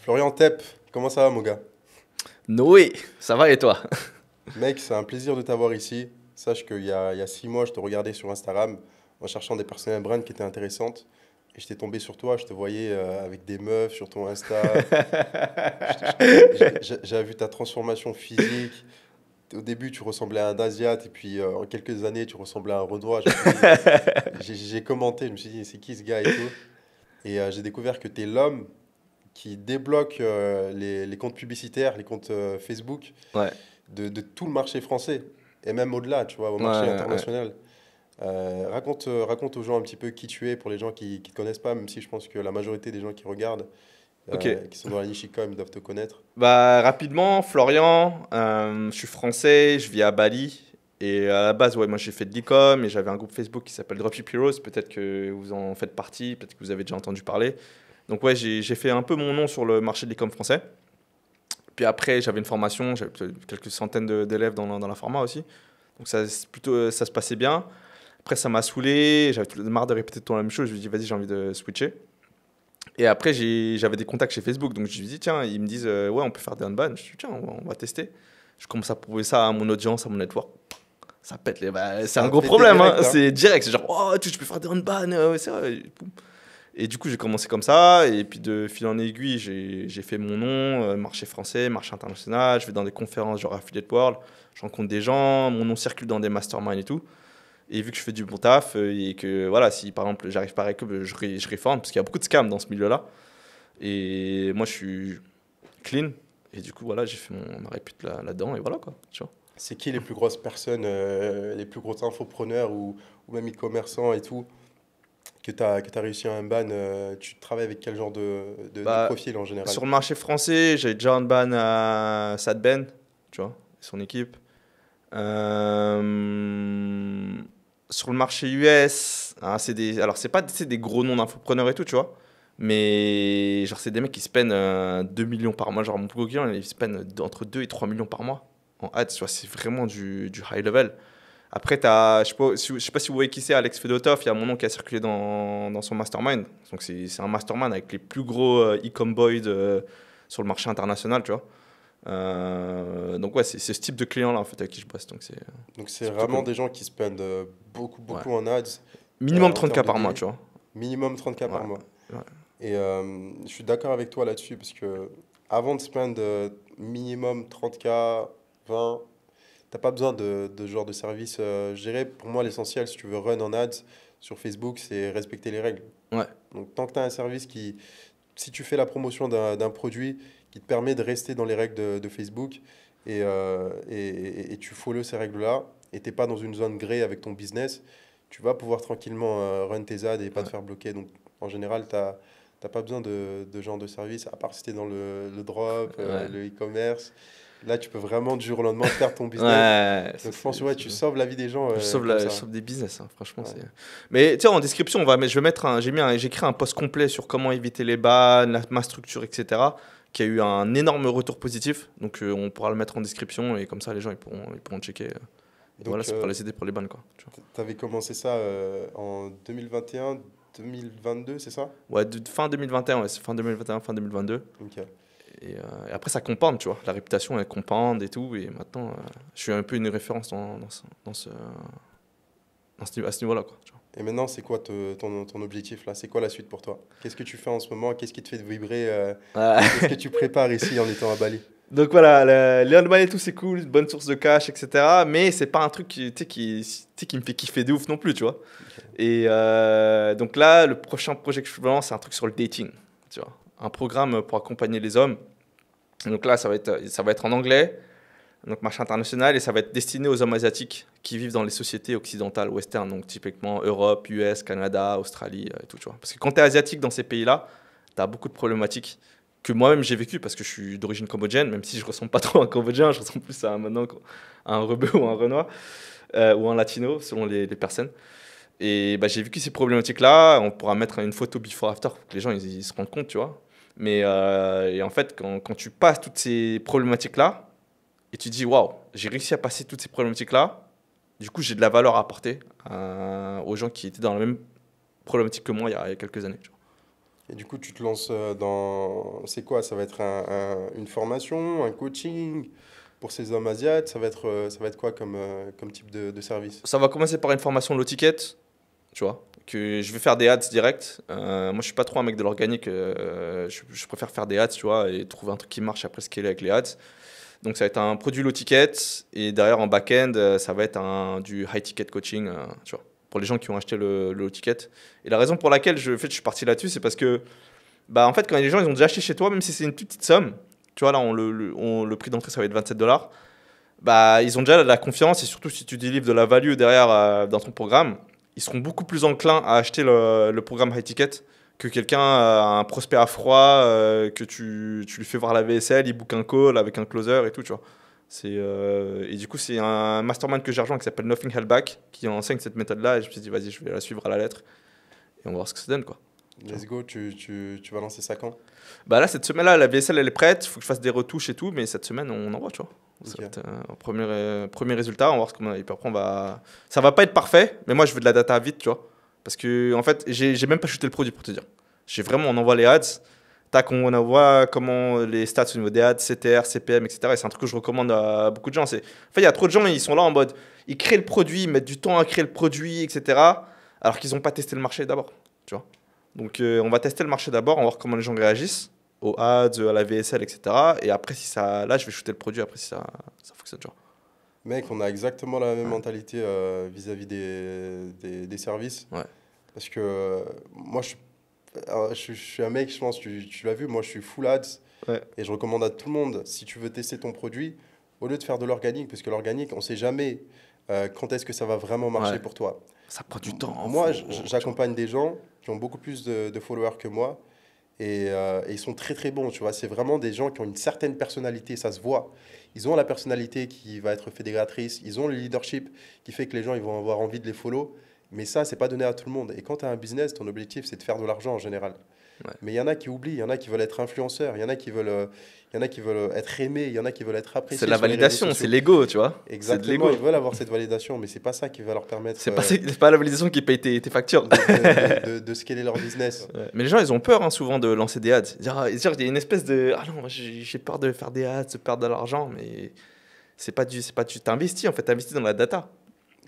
Florian Tepp, comment ça va mon gars? Noé, ça va et toi? Mec, c'est un plaisir de t'avoir ici. Sache qu'il y a 6 mois, je te regardais sur Instagram en cherchant des personal brands qui étaient intéressantes. Et j'étais tombé sur toi, je te voyais avec des meufs sur ton Insta. J'avais vu ta transformation physique. Au début, tu ressemblais à un Asiate, et puis en quelques années, tu ressemblais à un Renoir. Je me suis dit, j'ai commenté, je me suis dit, c'est qui ce gars et tout. Et j'ai découvert que tu es l'homme qui débloque les comptes publicitaires, les comptes Facebook Ouais, de tout le marché français, et même au-delà, tu vois, au marché ouais, ouais. international. Raconte aux gens un petit peu qui tu es pour les gens qui ne te connaissent pas, même si je pense que la majorité des gens qui regardent, Ok. qui sont dans la niche e-com, ils doivent te connaître. Bah rapidement, Florian, je suis français, je vis à Bali. Et à la base, ouais, moi j'ai fait de l'e-com et j'avais un groupe Facebook qui s'appelle Dropship Heroes. Peut-être que vous en faites partie, peut-être que vous avez déjà entendu parler. Donc ouais, j'ai fait un peu mon nom sur le marché de l'e-com français. Puis après, j'avais une formation, j'avais quelques centaines d'élèves dans la format aussi. Donc ça se passait bien. Après, ça m'a saoulé, j'avais marre de répéter tout le temps la même chose. Je me suis dit, vas-y, j'ai envie de switcher. Et après, j'avais des contacts chez Facebook. Donc, je lui ai dit, tiens, ils me disent, ouais, on peut faire des unban. Je dis, tiens, on va tester. Je commence à prouver ça à mon audience, à mon network. Ça pète les. Bah, c'est Ça un a gros pété problème, hein. direct, hein. C'est direct. C'est genre, oh, tu peux faire des unban. Ouais, c'est vrai. Et, boum. Et du coup, j'ai commencé comme ça. Et puis, de fil en aiguille, j'ai fait mon nom, marché français, marché international. Je vais dans des conférences, genre Affiliate World. Je rencontre des gens. Mon nom circule dans des masterminds et tout. Et vu que je fais du bon taf et que voilà, si par exemple j'arrive pas à récup, je réforme parce qu'il y a beaucoup de scams dans ce milieu-là. Et moi je suis clean. Et du coup, voilà, j'ai fait ma répute là-dedans et voilà quoi. Tu vois. C'est qui les plus grosses personnes, les plus gros infopreneurs ou même e-commerçants et tout, que tu as réussi à un ban? Tu travailles avec quel genre de Bah, profil en général? sur le marché français, j'ai déjà un ban à Sadben, tu vois, et son équipe. Euh, Sur le marché US, hein, alors c'est pas c'est des gros noms d'infopreneurs et tout, tu vois. Mais genre, c'est des mecs qui spendent 2 millions par mois. Genre, mon plus gros client, il spend entre 2 et 3 millions par mois en ads. Tu vois, c'est vraiment du high level. Après, je sais pas si vous voyez qui c'est, Alex Fedotov. Il y a mon nom qui a circulé dans son mastermind. Donc, c'est un mastermind avec les plus gros e-com boys sur le marché international, tu vois. Donc, ouais, c'est ce type de client-là, en fait, avec qui je bosse. Donc, Donc c'est c'est plutôt vraiment cool. des gens qui spendent beaucoup, Ouais. beaucoup en ads Minimum en 30K termes de par mois, daily. tu vois. Minimum 30K Ouais. par mois. Ouais. Et je suis d'accord avec toi là-dessus parce que avant de spend minimum 30K, 20, t'as pas besoin de ce genre de service. Je dirais, pour moi, l'essentiel, si tu veux run en ads sur Facebook, c'est respecter les règles. Ouais. Donc tant que tu as un service qui, si tu fais la promotion d'un produit qui te permet de rester dans les règles de Facebook et tu follow ces règles-là et t'es pas dans une zone grey avec ton business, tu vas pouvoir tranquillement run tes ads et pas te Ouais. faire bloquer. Donc en général, t'as pas besoin de ce genre de service, à part si t'es dans le drop, Ouais. le e-commerce. Là, tu peux vraiment du jour au lendemain perdre ton business. Ouais, Donc je pense que ouais, tu sauves la vie des gens comme je ça. sauve des business, hein, franchement. Ouais. Mais tu sais, en description, je vais mettre j'ai créé un post complet sur comment éviter les bans, ma structure, etc. Qui a eu un énorme retour positif. Donc on pourra le mettre en description et comme ça les gens ils pourront checker. Et voilà, Donc ça pourra les aider pour les bans, quoi. Tu vois. t'avais commencé ça en 2021, 2022, c'est ça? Ouais, fin 2021, ouais, c'est fin 2021, fin 2022. Ok. Et après, ça compande, tu vois. La réputation, elle compande et tout. Et maintenant, je suis un peu une référence à ce niveau-là, quoi. Tu vois. Et maintenant, c'est quoi ton objectif là? C'est quoi la suite pour toi? Qu'est-ce que tu fais en ce moment? Qu'est-ce qui te fait vibrer? Qu'est-ce que tu prépares ici en étant à Bali? Donc voilà, les handball et tout, c'est cool, bonne source de cash, etc. Mais c'est pas un truc qui me fait kiffer de ouf non plus, tu vois. Ok. Et donc là, le prochain projet que je lance, c'est un truc sur le dating, tu vois. Un programme pour accompagner les hommes. Donc là, ça va être en anglais, donc marché international, et ça va être destiné aux hommes asiatiques qui vivent dans les sociétés occidentales, western, donc typiquement Europe, US, Canada, Australie et tout, tu vois. Parce que quand tu es asiatique dans ces pays-là, tu as beaucoup de problématiques que moi-même j'ai vécu parce que je suis d'origine cambodgienne, même si je ressemble pas trop à un cambodgien, je ressemble plus à un rebeu ou un renois ou un latino selon les personnes. Et bah, j'ai vécu ces problématiques-là. On pourra mettre une photo before after pour que les gens ils se rendent compte, tu vois. Mais et en fait, quand tu passes toutes ces problématiques-là et tu dis waouh, j'ai réussi à passer toutes ces problématiques-là, du coup j'ai de la valeur à apporter aux gens qui étaient dans la même problématique que moi il y a quelques années. Tu vois. Et du coup, tu te lances dans... C'est quoi? Ça va être une formation, un coaching pour ces hommes asiates? Ça va être quoi comme type de service? Ça va commencer par une formation low ticket, tu vois, que je vais faire des ads direct. Moi, je suis pas trop un mec de l'organique. Je préfère faire des ads, tu vois, et trouver un truc qui marche après scaler avec les ads. Donc, ça va être un produit low ticket. Et derrière, en back-end, ça va être du high ticket coaching, tu vois, pour les gens qui ont acheté le low ticket. Et la raison pour laquelle en fait, je suis parti là-dessus, c'est parce que, bah, en fait, quand les gens ils ont déjà acheté chez toi, même si c'est une toute petite somme, tu vois, là, le prix d'entrée, ça va être 27 $. Bah, ils ont déjà la confiance et surtout si tu délivres de la value derrière dans ton programme, ils seront beaucoup plus enclins à acheter le programme high ticket que quelqu'un, un prospect à froid, que tu lui fais voir la VSL, il book un call avec un closer et tout, tu vois. Et du coup, c'est un mastermind que j'ai rejoint qui s'appelle Nothing Held Back qui enseigne cette méthode-là et je me suis dit, vas-y, je vais la suivre à la lettre et on va voir ce que ça donne, quoi. Let's go, tu vas lancer ça quand? Bah là, cette semaine-là, la VSL, elle est prête, il faut que je fasse des retouches et tout, mais cette semaine, on envoie, tu vois. Ça Ok. va être, premier résultat, on va voir comment. Et puis après, ça va pas être parfait, mais moi, je veux de la data vite, tu vois. Parce que, en fait, j'ai même pas shooté le produit pour te dire. On envoie les ads, tac, on envoie comment les stats au niveau des ads, CTR, CPM, etc. Et c'est un truc que je recommande à beaucoup de gens. En fait, il y a trop de gens, ils sont là en mode, ils créent le produit, ils mettent du temps à créer le produit, etc. Alors qu'ils n'ont pas testé le marché d'abord, tu vois. Donc, on va tester le marché d'abord, on va voir comment les gens réagissent aux ads, à la VSL, etc. Et après, si ça, là, je vais shooter le produit après si ça fonctionne, genre. Mec, on a exactement la même Ouais. mentalité vis-à-vis des services. Ouais. Parce que moi, je suis un mec, je pense, tu l'as vu, moi, je suis full ads. Ouais. Et je recommande à tout le monde, si tu veux tester ton produit, au lieu de faire de l'organique, parce que l'organique, on ne sait jamais quand est-ce que ça va vraiment marcher Ouais. pour toi. Ça prend du temps. Moi, Tu vois. j'accompagne des gens qui ont beaucoup plus de followers que moi. Et ils sont très très bons, tu vois. C'est vraiment des gens qui ont une certaine personnalité, ça se voit. Ils ont la personnalité qui va être fédératrice, ils ont le leadership qui fait que les gens ils vont avoir envie de les follow. Mais ça, c'est pas donné à tout le monde. Et quand tu as un business, ton objectif, c'est de faire de l'argent en général. Ouais. Mais il y en a qui oublient, il y en a qui veulent être influenceurs, il y en a qui veulent être aimés, il y en a qui veulent être C'est appréciés la sur les réseaux validation, c'est sociaux. l'ego, tu vois. C'est de Exactement, l'ego. ils veulent avoir cette validation, mais c'est pas ça qui va leur permettre C'est pas la validation qui paye tes factures. de scaler leur business. Ouais. Mais les gens, ils ont peur, hein, souvent de lancer des ads. Ils il y a une espèce de ah non, j'ai peur de faire des ads, de perdre de l'argent, mais c'est pas du, t'investis en fait, t'investis dans la data.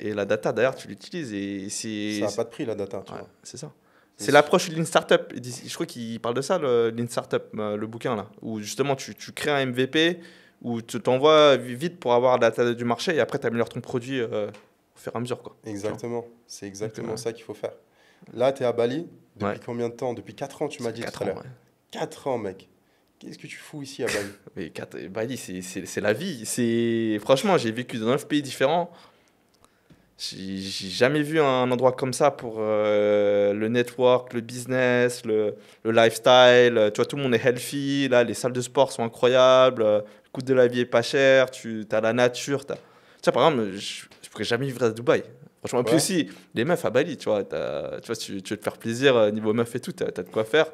Et la data, d'ailleurs, tu l'utilises et Ça n'a pas de prix la data, tu ouais, vois. c'est ça. C'est C'est l'approche Lean Startup. Je crois qu'il parle de ça, le Lean Startup, le bouquin là, où justement tu crées un MVP, où tu t'envoies vite pour avoir la data du marché et après tu améliores ton produit au fur et à mesure, quoi. Tu vois. Exactement, c'est Donc, exactement ça qu'il faut faire. Là, tu es à Bali, depuis ouais, combien de temps? Depuis 4 ans, tu m'as c'est dit tout 4 à ans. l'heure. Ouais. 4 ans, mec. Qu'est-ce que tu fous ici à Bali? Mais Bali, c'est la vie. Franchement, j'ai vécu dans 9 pays différents. J'ai jamais vu un endroit comme ça pour le network, le business, le lifestyle. Tu vois, tout le monde est healthy. Là, les salles de sport sont incroyables. Le coût de la vie est pas cher. Tu as la nature. Tu vois, par exemple, je pourrais jamais vivre à Dubaï. Franchement, et puis Ouais, aussi, les meufs à Bali, tu vois, tu vois, tu veux te faire plaisir niveau meuf et tout, tu as de quoi faire.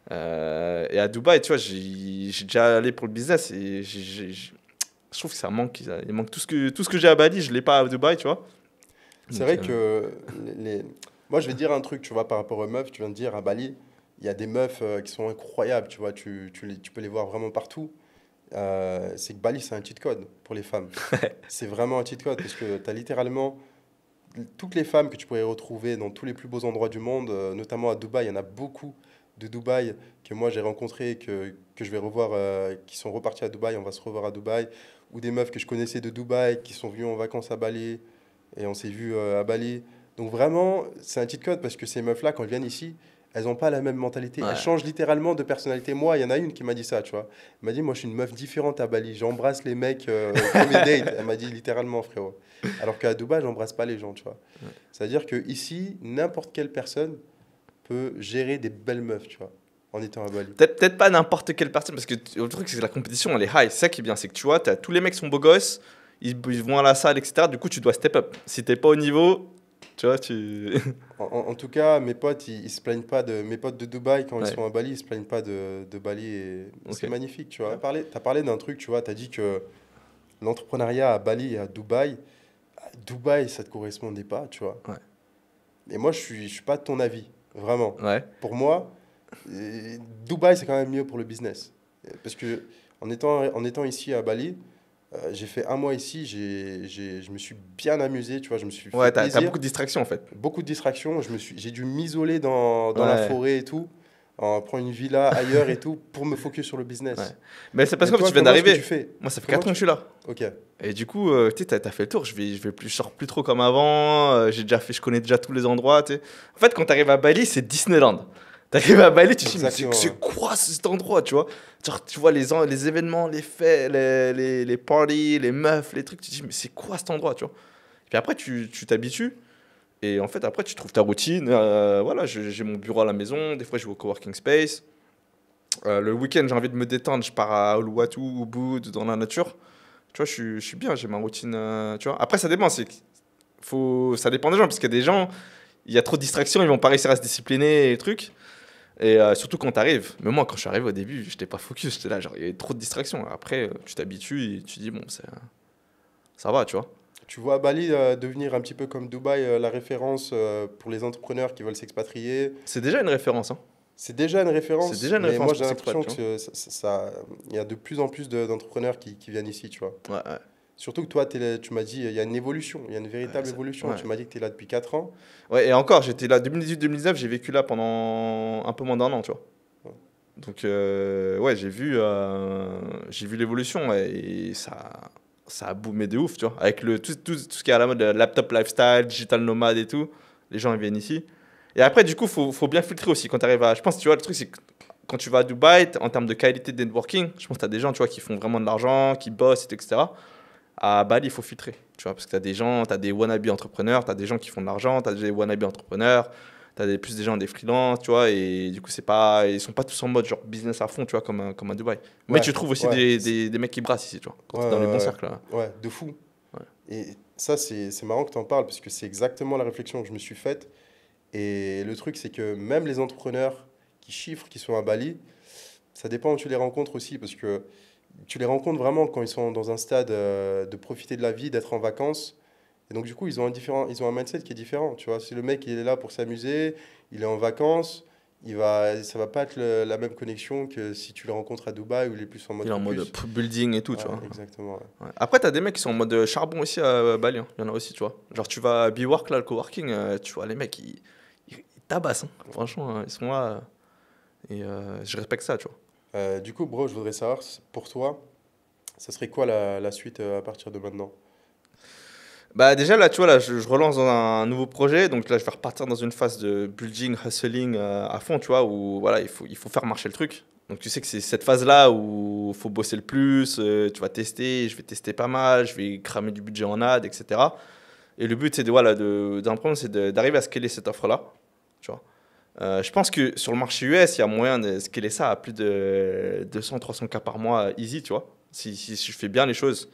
Et à Dubaï, tu vois, j'ai déjà allé pour le business et je trouve que ça manque. Il manque tout ce que j'ai à Bali, je l'ai pas à Dubaï, tu vois. c'est Donc, vrai que moi, je vais te dire un truc, tu vois, par rapport aux meufs. Tu viens de dire à Bali, il y a des meufs qui sont incroyables, tu vois, tu peux les voir vraiment partout. C'est que Bali, c'est un cheat code pour les femmes. C'est vraiment un cheat code parce que tu as littéralement toutes les femmes que tu pourrais retrouver dans tous les plus beaux endroits du monde, notamment à Dubaï. Il y en a beaucoup de Dubaï que moi j'ai rencontrés, que je vais revoir, qui sont repartis à Dubaï. On va se revoir à Dubaï. Ou des meufs que je connaissais de Dubaï qui sont venues en vacances à Bali et on s'est vu à Bali. Donc vraiment, c'est un cheat code parce que ces meufs-là, quand elles viennent ici, elles n'ont pas la même mentalité. Elles ouais. changent littéralement de personnalité. Moi, il y en a une qui m'a dit ça, tu vois. Elle m'a dit, moi, je suis une meuf différente à Bali. J'embrasse les mecs au premier date. Elle m'a dit littéralement, frérot. Alors qu'à Dubaï, j'embrasse pas les gens, tu vois. C'est-à-dire que ici, n'importe quelle personne peut gérer des belles meufs, tu vois, en étant à Bali. Peut-être pas n'importe quelle personne, parce que le truc, c'est que la compétition, elle est high. C'est ça qui est bien, c'est que tu vois, tous les mecs sont beaux gosses, ils vont à la salle, etc. Du coup, tu dois step up. Si t'es pas au niveau, tu vois, tu. En tout cas, mes potes, ils se plaignent pas de... Mes potes de Dubaï, quand ils Ouais, sont à Bali, ils se plaignent pas de Bali. Et c'est ok. magnifique, tu vois. T'as parlé d'un truc, tu vois. T'as dit que l'entrepreneuriat à Bali et à Dubaï, ça te correspondait pas, tu vois. Ouais. Et moi, je suis pas de ton avis, vraiment. Ouais. Pour moi, Dubaï, c'est quand même mieux pour le business. Parce que en étant ici à Bali, j'ai fait un mois ici, je me suis bien amusé, tu vois, je me suis fait Ouais, t'as plaisir. beaucoup de distractions en fait. Beaucoup de distractions, j'ai dû m'isoler dans la Ouais, forêt et tout, en prendre une villa ailleurs et tout, pour me focus sur le ouais. business. Mais c'est parce Mais que tu toi, viens comment est-ce que tu d'arriver. fais? Moi, ça fait Comment 4 ans que tu... je suis là. Ok, Et du coup, tu sais, t'as fait le tour. Je sors plus trop comme avant. Je connais déjà tous les endroits. Tu sais. En fait, quand t'arrives à Bali, c'est Disneyland. T'arrives à Bali, tu te dis, mais exactement. Ouais. c'est quoi cet endroit, tu vois? Genre, tu vois les événements, les fêtes, les parties, les meufs, les trucs. Tu te dis, mais c'est quoi cet endroit, tu vois? Puis après, tu t'habitues. Et en fait, après, tu trouves ta routine. Voilà, j'ai mon bureau à la maison. Des fois, je vais au coworking space. Le week-end, j'ai envie de me détendre. Je pars à Uluwatu, Ubud, dans la nature. Tu vois, je suis bien, j'ai ma routine. Tu vois. Après, ça dépend. Ça dépend des gens, parce qu'il y a des gens, il y a trop de distractions, ils vont pas réussir à se discipliner et trucs. Et surtout quand t'arrives. Mais moi, quand je suis arrivé au début, j'étais pas focus. J'étais là, genre, il y avait trop de distractions. Après, tu t'habitues et tu dis, bon, ça va, tu vois. Tu vois Bali devenir un petit peu comme Dubaï, la référence pour les entrepreneurs qui veulent s'expatrier. C'est déjà une référence, hein. C'est déjà une C'est référence, déjà une mais référence moi j'ai pour s'expatrier, l'impression tu que vois. il y a de plus en plus d'entrepreneurs qui viennent ici, tu vois. Ouais, ouais. Surtout que toi, tu m'as dit, il y a une évolution, il y a une Ouais, véritable évolution. ouais. Tu m'as dit que tu es là depuis 4 ans. Ouais, et encore, j'étais là 2018-2019, j'ai vécu là pendant un peu moins d'un an, tu vois. Donc, ouais, j'ai vu l'évolution ouais, et ça a boomé de ouf, tu vois. Avec tout ce qui est à la mode, laptop lifestyle, digital nomade et tout, les gens ils viennent ici. Et après, du coup, faut bien filtrer aussi quand tu arrives à. Je pense, tu vois, le truc, c'est que quand tu vas à Dubaï, en termes de qualité de networking, je pense que tu as des gens, tu vois, qui font vraiment de l'argent, qui bossent, etc. À Bali, il faut filtrer, tu vois, parce que tu as des gens, tu as des wannabe entrepreneurs, tu as des gens qui font de l'argent, tu as des wannabe entrepreneurs, tu as plus des gens, des freelances, tu vois, et du coup, ils sont pas tous en mode genre business à fond, tu vois, comme à Dubaï. Mais Ouais, tu trouves aussi ouais, des mecs qui brassent ici, tu vois, quand ouais, tu es dans les bons ouais, cercles. Là. ouais, ouais, de fou. Ouais. Et ça, c'est marrant que tu en parles parce que c'est exactement la réflexion que je me suis faite. Et le truc, c'est que même les entrepreneurs qui chiffrent, qui sont à Bali, ça dépend où tu les rencontres aussi parce que tu les rencontres vraiment quand ils sont dans un stade de profiter de la vie, d'être en vacances. Et donc, du coup, ils ont un mindset qui est différent. Tu vois, si le mec il est là pour s'amuser, il est en vacances, ça va pas être la même connexion que si tu le rencontres à Dubaï où il est plus en mode Il est en mode focus. building et tout, tu Ouais, vois. exactement. Ouais. Ouais. Après, tu as des mecs qui sont en mode charbon aussi à Bali, hein. Il y en a aussi, tu vois. Genre, tu vas à Bework, là, le coworking, tu vois, les mecs, ils tabassent, hein. Franchement, ils sont là, et je respecte ça, tu vois. Du coup, bro, je voudrais savoir, pour toi, ça serait quoi la suite à partir de maintenant? Bah déjà là, tu vois, là, je relance dans un nouveau projet, donc là, je vais repartir dans une phase de building, hustling à fond, tu vois, où voilà, il faut faire marcher le truc. Donc tu sais que c'est cette phase-là où il faut bosser le plus, tu vas tester, je vais tester pas mal, je vais cramer du budget en ad, etc. Et le but, c'est voilà, d'un premier, c'est d'arriver à scaler cette offre-là, tu vois. Je pense que sur le marché US, il y a moyen de scaler ça à plus de 200-300 k par mois easy, tu vois, si je fais bien les choses.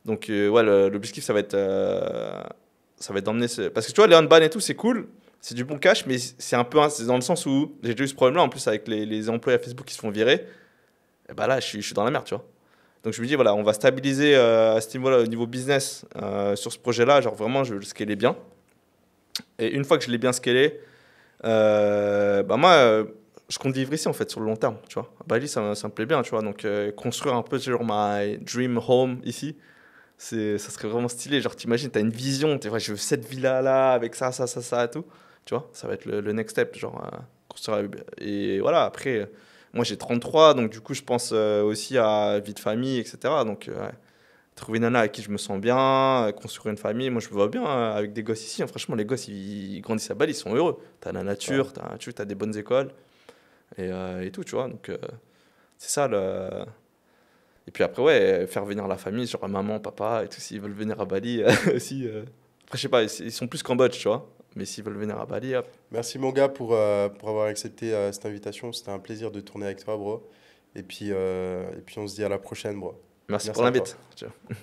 Donc, ouais, l'objectif, ça va être d'emmener. Parce que tu vois, les handball et tout, c'est cool, c'est du bon cash, mais c'est un peu. C'est dans le sens où j'ai déjà eu ce problème-là, en plus, avec les employés à Facebook qui se font virer. Et bah là, je suis dans la merde, tu vois. Donc, je me dis, voilà, on va stabiliser à ce niveau-là, au niveau business, sur ce projet-là. Genre, vraiment, je veux le scaler bien. Et une fois que je l'ai bien scalé, bah moi, je compte vivre ici, en fait, sur le long terme, tu vois. À Bali, ça me plaît bien, tu vois. Donc, construire un peu, genre, my dream home ici. Ça serait vraiment stylé. Genre, t'imagines, t'as une vision, t'es vrai, je veux cette villa-là, avec ça, et tout. Tu vois, ça va être le next step. Genre, construire et voilà, après, moi j'ai 33, donc du coup, je pense aussi à vie de famille, etc. Donc, ouais, trouver une nana avec qui je me sens bien, construire une famille. Moi, je me vois bien avec des gosses ici, hein. Franchement, les gosses, ils grandissent à Bali, ils sont heureux. T'as la Ouais. nature, t'as des bonnes écoles et tout, tu vois. Donc, c'est ça le. Et puis après, ouais, faire venir la famille, genre maman, papa et tout, s'ils veulent venir à Bali aussi. Après, je sais pas, ils sont plus Cambodge, tu vois. Mais s'ils veulent venir à Bali, hop. Merci, mon gars, pour avoir accepté cette invitation. C'était un plaisir de tourner avec toi, bro. Et puis on se dit à la prochaine, bro. Merci pour Merci à l'invite. toi. Ciao.